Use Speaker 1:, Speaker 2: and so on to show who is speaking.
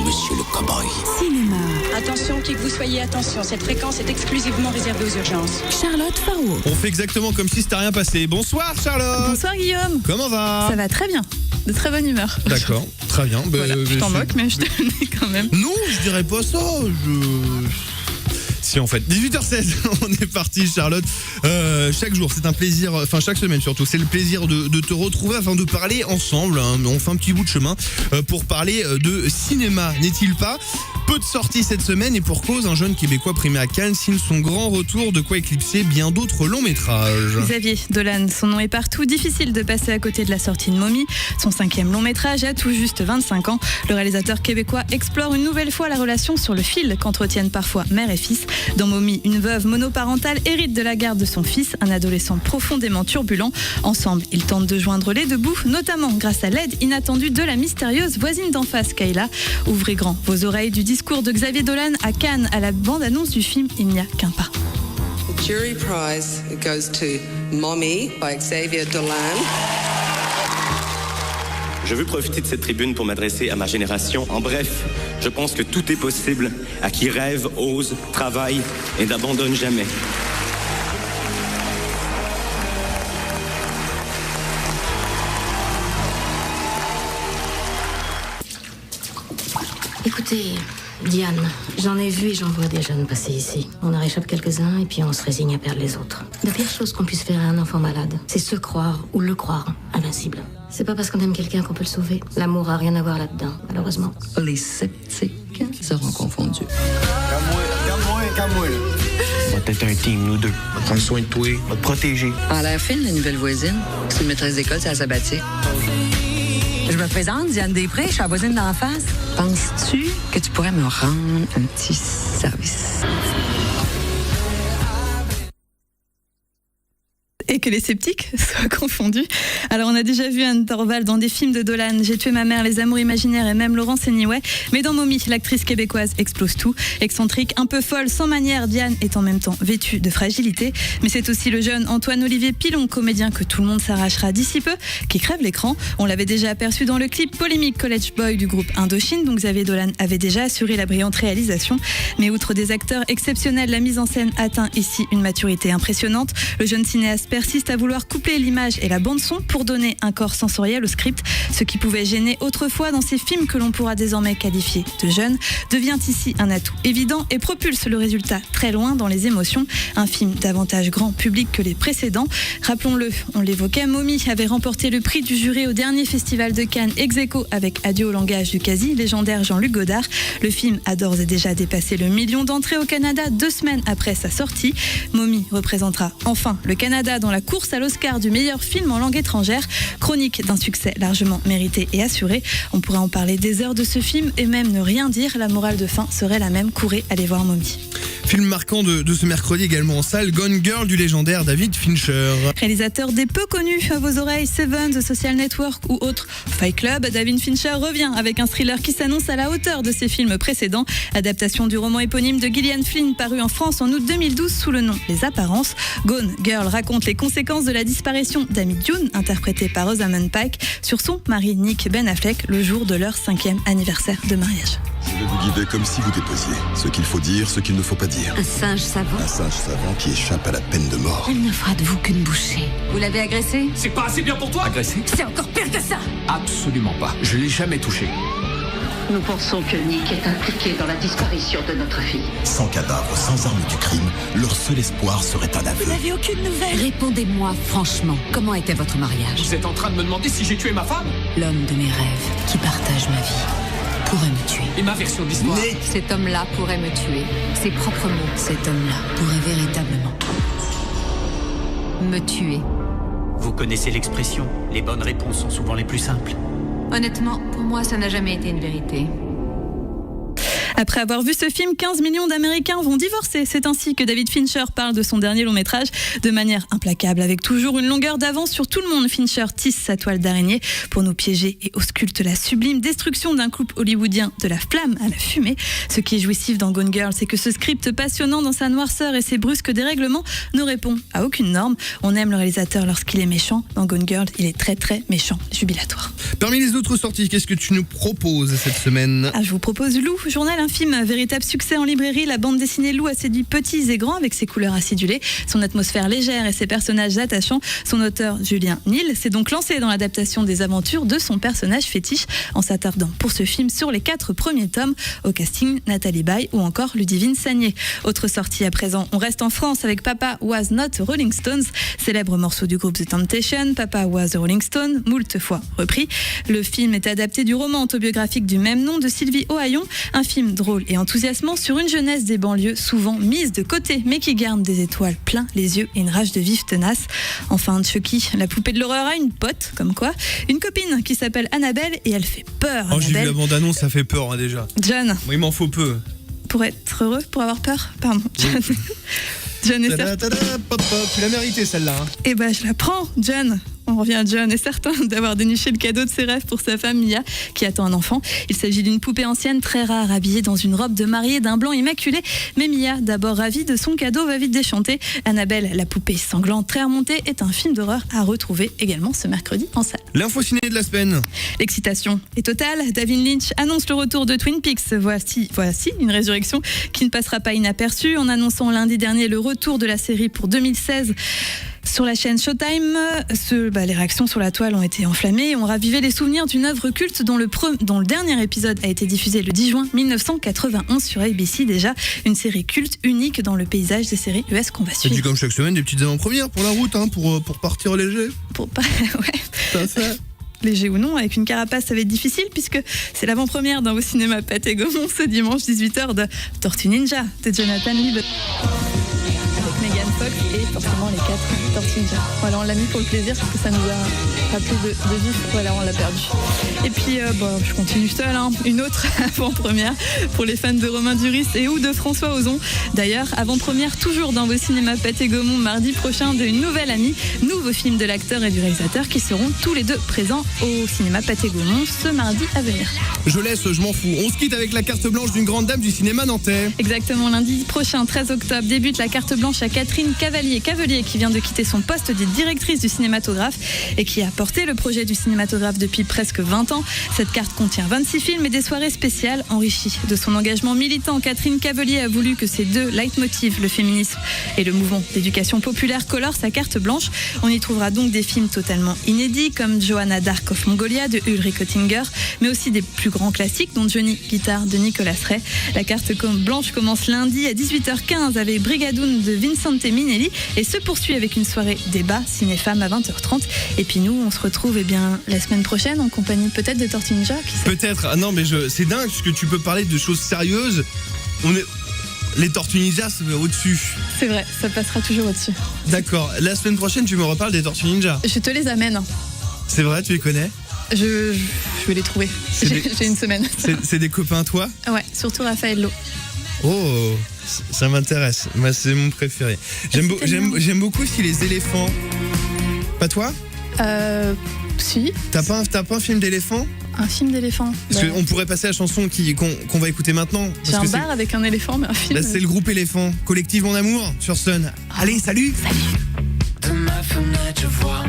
Speaker 1: monsieur le cow-boy.
Speaker 2: Cinéma.
Speaker 3: Attention, qui que vous soyez, attention, cette fréquence est exclusivement réservée aux urgences.
Speaker 2: Charlotte Farraud.
Speaker 4: On fait exactement comme si c'était rien passé. Bonsoir Charlotte.
Speaker 2: Bonsoir Guillaume.
Speaker 4: Comment va?
Speaker 2: Ça va très bien. De très bonne humeur.
Speaker 4: D'accord, très bien.
Speaker 2: Voilà, je t'en moque, mais je te le dis quand même.
Speaker 4: Non, je dirais pas ça. Si en fait, 18h16, on est parti Charlotte. Chaque jour, c'est un plaisir, enfin chaque semaine surtout, c'est le plaisir de te retrouver afin de parler ensemble. On fait un petit bout de chemin pour parler de cinéma, n'est-il pas? Peu de sorties cette semaine et pour cause, un jeune Québécois primé à Cannes signe son grand retour, de quoi éclipser bien d'autres longs métrages.
Speaker 2: Xavier Dolan, son nom est partout, difficile de passer à côté de la sortie de Mommy. Son 5e long métrage a tout juste 25 ans. Le réalisateur québécois explore une nouvelle fois la relation sur le fil qu'entretiennent parfois mère et fils. Dans Mommy, une veuve monoparentale hérite de la garde de son fils, un adolescent profondément turbulent. Ensemble, ils tentent de joindre les deux bouts, notamment grâce à l'aide inattendue de la mystérieuse voisine d'en face, Kayla. Ouvrez grand vos oreilles du discours de Xavier Dolan à Cannes à la bande-annonce du film Il n'y a qu'un pas.
Speaker 5: The jury prize goes to Mommy by Xavier Dolan.
Speaker 6: Je veux profiter de cette tribune pour m'adresser à ma génération. En bref, je pense que tout est possible à qui rêve, ose, travaille et n'abandonne jamais.
Speaker 7: Écoutez, Diane, j'en ai vu et j'en vois des jeunes passer ici. On en réchappe quelques-uns et puis on se résigne à perdre les autres. La pire chose qu'on puisse faire à un enfant malade, c'est se croire ou le croire invincible. C'est pas parce qu'on aime quelqu'un qu'on peut le sauver. L'amour a rien à voir là-dedans, malheureusement.
Speaker 8: Les sceptiques seront confondus.
Speaker 9: Calme-moi.
Speaker 1: On va être un team, nous deux. On va prendre soin de toi, on va te protéger.
Speaker 8: En l'air fine, la nouvelle voisine. C'est une maîtresse d'école, c'est à sabbatique. Je me présente, Diane Després, je suis la voisine d'en face. Penses-tu que tu pourrais me rendre un petit service?
Speaker 2: Et que les sceptiques soient confondus. Alors on a déjà vu Anne Torvald dans des films de Dolan, J'ai tué ma mère, Les amours imaginaires et même Laurence Anyway. Mais dans Mommy, l'actrice québécoise explose tout. Excentrique, un peu folle, sans manière, Diane est en même temps vêtue de fragilité. Mais c'est aussi le jeune Antoine-Olivier Pilon, comédien que tout le monde s'arrachera d'ici peu, qui crève l'écran. On l'avait déjà aperçu dans le clip polémique College Boy du groupe Indochine, dont Xavier Dolan avait déjà assuré la brillante réalisation. Mais outre des acteurs exceptionnels, la mise en scène atteint ici une maturité impressionnante. Le jeune cinéaste persiste à vouloir coupler l'image et la bande-son pour donner un corps sensoriel au script. Ce qui pouvait gêner autrefois dans ces films que l'on pourra désormais qualifier de jeunes devient ici un atout évident et propulse le résultat très loin dans les émotions. Un film davantage grand public que les précédents. Rappelons-le, on l'évoquait, Mommy avait remporté le prix du jury au dernier festival de Cannes ex-aequo avec Adieu au langage du quasi légendaire Jean-Luc Godard. Le film a d'ores et déjà dépassé le million d'entrées au Canada 2 semaines après sa sortie. Mommy représentera enfin le Canada dans la course à l'Oscar du meilleur film en langue étrangère. Chronique d'un succès largement mérité et assuré. On pourrait en parler des heures de ce film et même ne rien dire. La morale de fin serait la même. Courez aller voir Mommy.
Speaker 4: Film marquant de ce mercredi également en salle, Gone Girl du légendaire David Fincher.
Speaker 2: Réalisateur des peu connus à vos oreilles, Seven, The Social Network ou autre Fight Club, David Fincher revient avec un thriller qui s'annonce à la hauteur de ses films précédents. Adaptation du roman éponyme de Gillian Flynn paru en France en août 2012 sous le nom Les Apparences. Gone Girl raconte les conséquences de la disparition d'Amy Dune, interprétée par Rosamund Pike, sur son mari Nick Ben Affleck le jour de leur 5e anniversaire de mariage.
Speaker 10: Je vais vous guider comme si vous déposiez. Ce qu'il faut dire, ce qu'il ne faut pas dire.
Speaker 7: Un singe savant.
Speaker 10: Un singe savant qui échappe à la peine de mort.
Speaker 7: Elle ne fera de vous qu'une bouchée. Vous l'avez agressé?
Speaker 1: C'est pas assez bien pour toi? Agressé?
Speaker 7: C'est encore pire que ça.
Speaker 1: Absolument pas. Je l'ai jamais touché.
Speaker 11: Nous pensons que Nick est impliqué dans la disparition de notre fille.
Speaker 10: Sans cadavre, sans arme du crime, leur seul espoir serait un aveu.
Speaker 7: Vous n'avez aucune nouvelle? Répondez-moi franchement. Comment était votre mariage?
Speaker 1: Vous êtes en train de me demander si j'ai tué ma femme?
Speaker 7: L'homme de mes rêves, qui partage ma vie, pourrait me tuer.
Speaker 1: Et ma version de l'histoire?
Speaker 7: Cet homme-là pourrait me tuer. Ses propres mots. Cet homme-là pourrait véritablement me tuer.
Speaker 12: Vous connaissez l'expression, les bonnes réponses sont souvent les plus simples.
Speaker 7: Honnêtement, pour moi, ça n'a jamais été une vérité.
Speaker 2: Après avoir vu ce film, 15 millions d'Américains vont divorcer. C'est ainsi que David Fincher parle de son dernier long métrage de manière implacable, avec toujours une longueur d'avance sur tout le monde. Fincher tisse sa toile d'araignée pour nous piéger et ausculte la sublime destruction d'un couple hollywoodien de la flamme à la fumée. Ce qui est jouissif dans Gone Girl, c'est que ce script passionnant dans sa noirceur et ses brusques dérèglements ne répond à aucune norme. On aime le réalisateur lorsqu'il est méchant. Dans Gone Girl, il est très très méchant, jubilatoire.
Speaker 4: Parmi les autres sorties, qu'est-ce que tu nous proposes cette semaine ?
Speaker 2: Je vous propose Lou, journal infime, véritable succès en librairie. La bande dessinée Lou a séduit petits et grands avec ses couleurs acidulées, son atmosphère légère et ses personnages attachants. Son auteur, Julien Nil, s'est donc lancé dans l'adaptation des aventures de son personnage fétiche en s'attardant pour ce film sur les 4 premiers tomes. Au casting, Nathalie Baye ou encore Ludivine Sagné. Autre sortie à présent, on reste en France avec Papa Was Not a Rolling Stones, célèbre morceau du groupe The Temptations. Papa Was a Rolling Stone, moult fois repris. Le film est adapté du roman autobiographique du même nom de Sylvie Ohaillon, un film drôle et enthousiasmant sur une jeunesse des banlieues souvent mise de côté, mais qui garde des étoiles plein les yeux et une rage de vivre tenace. Enfin, Chucky, la poupée de l'horreur, a une pote, comme quoi, une copine qui s'appelle Annabelle et elle fait peur.
Speaker 4: Oh, j'ai vu la bande-annonce, ça fait peur déjà.
Speaker 2: John.
Speaker 4: Moi, il m'en faut peu.
Speaker 2: Pour être heureux, pour avoir peur, pardon. John. John est certain.
Speaker 4: Tu l'as mérité celle-là. Hein.
Speaker 2: Eh ben, je la prends, John. On revient à John est certain d'avoir déniché le cadeau de ses rêves pour sa femme Mia, qui attend un enfant. Il s'agit d'une poupée ancienne très rare, habillée dans une robe de mariée d'un blanc immaculé. Mais Mia, d'abord ravie de son cadeau, va vite déchanter. Annabelle, la poupée sanglante très remontée, est un film d'horreur à retrouver également ce mercredi en salle.
Speaker 4: L'info ciné de la semaine.
Speaker 2: L'excitation est totale. David Lynch annonce le retour de Twin Peaks. Voici une résurrection qui ne passera pas inaperçue en annonçant lundi dernier le retour de la série pour 2016. Sur la chaîne Showtime, les réactions sur la toile ont été enflammées et ont ravivé les souvenirs d'une œuvre culte dont le dernier épisode a été diffusé le 10 juin 1991 sur ABC. Déjà, une série culte unique dans le paysage des séries US qu'on va suivre.
Speaker 4: Et puis comme chaque semaine, des petites avant-premières pour la route, hein, pour partir léger.
Speaker 2: Ouais. Ça. Léger ou non, avec une carapace, ça va être difficile puisque c'est l'avant-première dans vos cinémas Pathé Gaumont ce dimanche 18h de Tortue Ninja de Jonathan Lieb. Megan Fox et forcément les 4 Tortues Ninja. Voilà, on l'a mis pour le plaisir parce que ça nous a rappelé de vif. Voilà, on l'a perdu. Et puis, je continue seule. Une autre avant-première pour les fans de Romain Duris et ou de François Ozon. D'ailleurs, avant-première toujours dans vos cinémas Pathé Gaumont mardi prochain de Une Nouvelle Amie, nouveau film de l'acteur et du réalisateur qui seront tous les deux présents au cinéma Pathé Gaumont ce mardi à venir.
Speaker 4: Je m'en fous. On se quitte avec la carte blanche d'une grande dame du cinéma nantais.
Speaker 2: Exactement, lundi prochain, 13 octobre, débute la carte blanche à Catherine Cavelier qui vient de quitter son poste de directrice du cinématographe et qui a porté le projet du cinématographe depuis presque 20 ans. Cette carte contient 26 films et des soirées spéciales enrichies. De son engagement militant, Catherine Cavelier a voulu que ces deux leitmotivs, le féminisme et le mouvement d'éducation populaire, colorent sa carte blanche. On y trouvera donc des films totalement inédits comme Johanna d'Arc of Mongolia de Ulrich Oettinger, mais aussi des plus grands classiques dont Johnny Guitar de Nicolas Ray. La carte blanche commence lundi à 18h15 avec Brigadoon de Vincente Minnelli et se poursuit avec une soirée débat ciné-femme à 20h30. Et puis nous, on se retrouve la semaine prochaine en compagnie peut-être de Tortue Ninja.
Speaker 4: Peut-être. Ah non, mais c'est dingue parce que tu peux parler de choses sérieuses. Les Tortues Ninja, c'est au-dessus.
Speaker 2: C'est vrai, ça passera toujours au-dessus.
Speaker 4: D'accord. La semaine prochaine, tu me reparles des Tortues Ninja.
Speaker 2: Je te les amène.
Speaker 4: C'est vrai, tu les connais ?
Speaker 2: Je vais les trouver. J'ai une semaine.
Speaker 4: C'est des copains à toi ?
Speaker 2: Ouais, surtout Raphaël Lowe.
Speaker 4: Oh, ça m'intéresse. Moi, c'est mon préféré. J'aime beaucoup aussi les éléphants. Pas toi ?
Speaker 2: Si.
Speaker 4: T'as pas un film d'éléphant ?
Speaker 2: Un film d'éléphant.
Speaker 4: Parce qu'on pourrait passer à la chanson qu'on va écouter maintenant.
Speaker 2: J'ai un bar avec un éléphant, mais un film.
Speaker 4: Là, c'est le groupe Éléphant. Collectif Mon Amour sur Sun. Allez, salut.
Speaker 13: De ma fenêtre, je vois